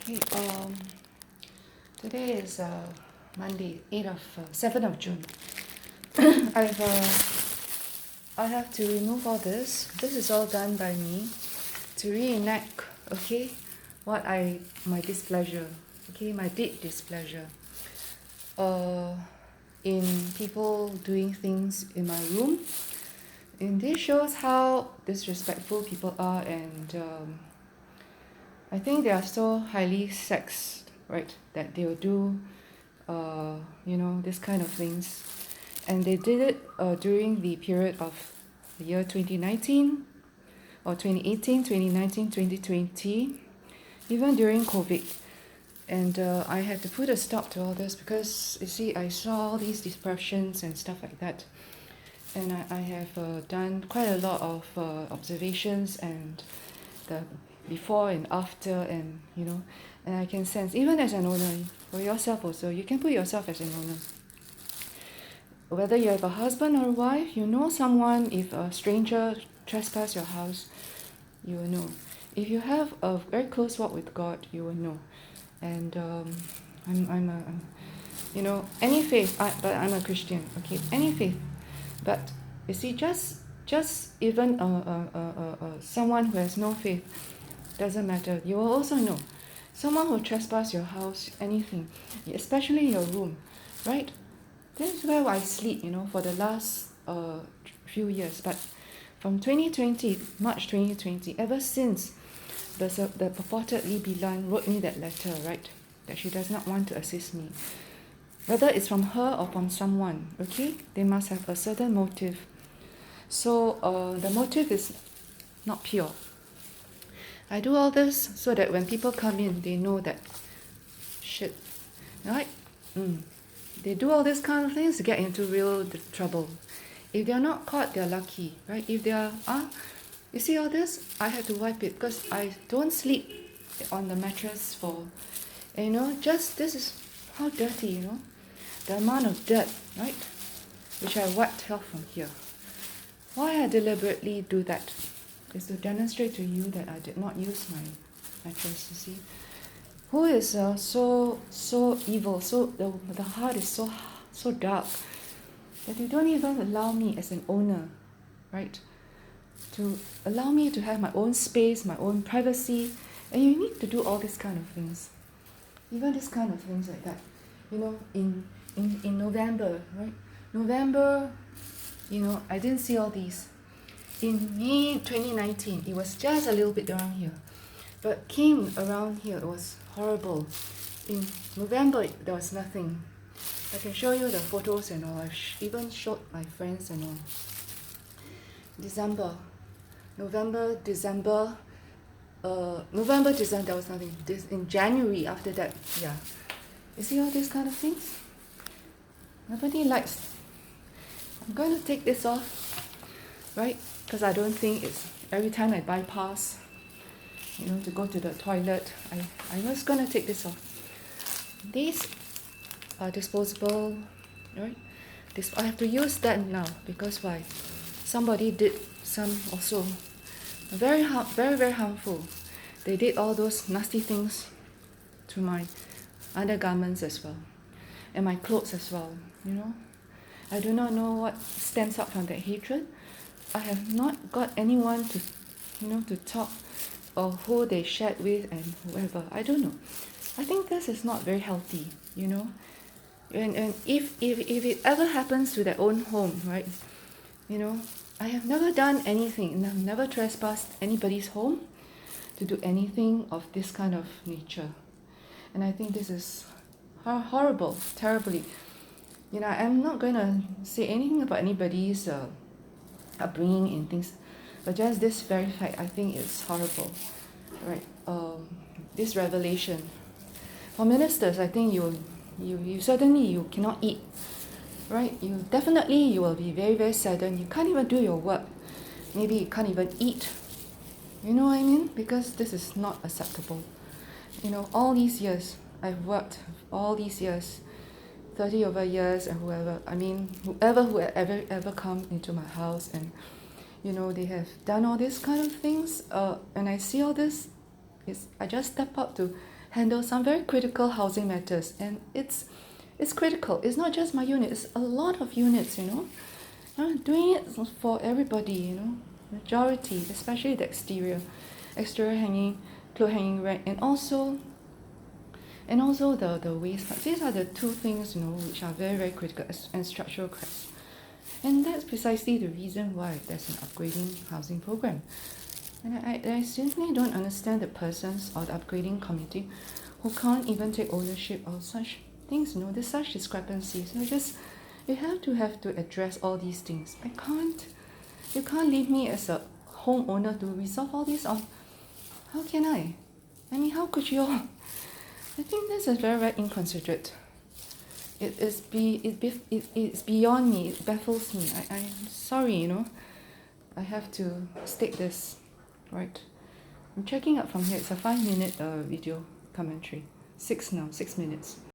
Okay, today is Monday, 7th of June. I've I have to remove all this. This is all done by me to reenact, okay, my displeasure, okay, my deep displeasure, in people doing things in my room. And this shows how disrespectful people are, and I think they are so highly sexed, right, that they will do, this kind of things. And they did it during the period of the year 2019 or 2018, 2019, 2020, even during COVID. And I had to put a stop to all this because, you see, I saw all these depressions and stuff like that. And I have done quite a lot of observations and the before and after, and and I can sense, even as an owner, for yourself also, you can put yourself as an owner. Whether you have a husband or a wife, you know someone, if a stranger trespass your house, you will know. If you have a very close walk with God, you will know. And any faith, but I'm a Christian, okay, any faith. But you see, just even someone who has no faith, doesn't matter. You will also know. Someone who trespass your house, anything, especially your room, right? This is where I sleep, for the last few years. But from 2020, March 2020, ever since the purported Lee Bilan wrote me that letter, right, that she does not want to assist me, whether it's from her or from someone, okay, they must have a certain motive. So the motive is not pure. I do all this so that when people come in, they know that shit, right? They do all these kind of things to get into real trouble. If they're not caught, they're lucky, right? If they are, you see all this? I had to wipe it because I don't sleep on the mattress for, just this is how dirty, the amount of dirt, right? Which I wiped off from here. Why I deliberately do that is to demonstrate to you that I did not use my mattress, you see. Who is so evil, so the heart is so dark that you don't even allow me as an owner, right, to allow me to have my own space, my own privacy, and you need to do all these kind of things, even this kind of things like that, in November, right? November, I didn't see all these. In May 2019, it was just a little bit around here. But came around here, it was horrible. In November, there was nothing. I can show you the photos and all. I've even showed my friends and all. November, December, there was nothing. In January, after that, yeah. You see all these kind of things? Nobody likes. I'm going to take this off, right? Because I don't think it's every time I bypass, to go to the toilet, I was going to take this off. These are disposable, right? I have to use that now because why? Somebody did some also very, very harmful. They did all those nasty things to my undergarments as well, and my clothes as well. I do not know what stems up from that hatred. I have not got anyone to talk, or who they shared with and whoever. I don't know. I think this is not very healthy, And if it ever happens to their own home, right? I have never done anything, and I've never trespassed anybody's home to do anything of this kind of nature. And I think this is horrible, terribly. I'm not going to say anything about anybody's upbringing and things, but just this very fact, I think it's horrible, right? This revelation for ministers, I think you certainly you cannot eat, right? You will be very, very saddened. You can't even do your work. Maybe you can't even eat. You know what I mean? Because this is not acceptable. All these years I've worked, all these years, 30 over years, and whoever ever come into my house, and they have done all these kind of things, and I see all this, I just step up to handle some very critical housing matters, and it's critical. It's not just my unit, it's a lot of units, doing it for everybody, majority, especially the exterior hanging, clothes hanging rack, and also the waste pipes. These are the two things, which are very, very critical, and structural cracks. And that's precisely the reason why there's an upgrading housing program. And I simply don't understand the persons or the upgrading committee who can't even take ownership of such things. There's such discrepancies. You have to address all these things. You can't leave me as a homeowner to resolve all this. Or how can I? I mean, how could you all? I think this is very, very inconsiderate. It's beyond me. It baffles me. I'm sorry, I have to state this. Right. I'm checking out from here. It's a 5-minute video commentary. 6 minutes.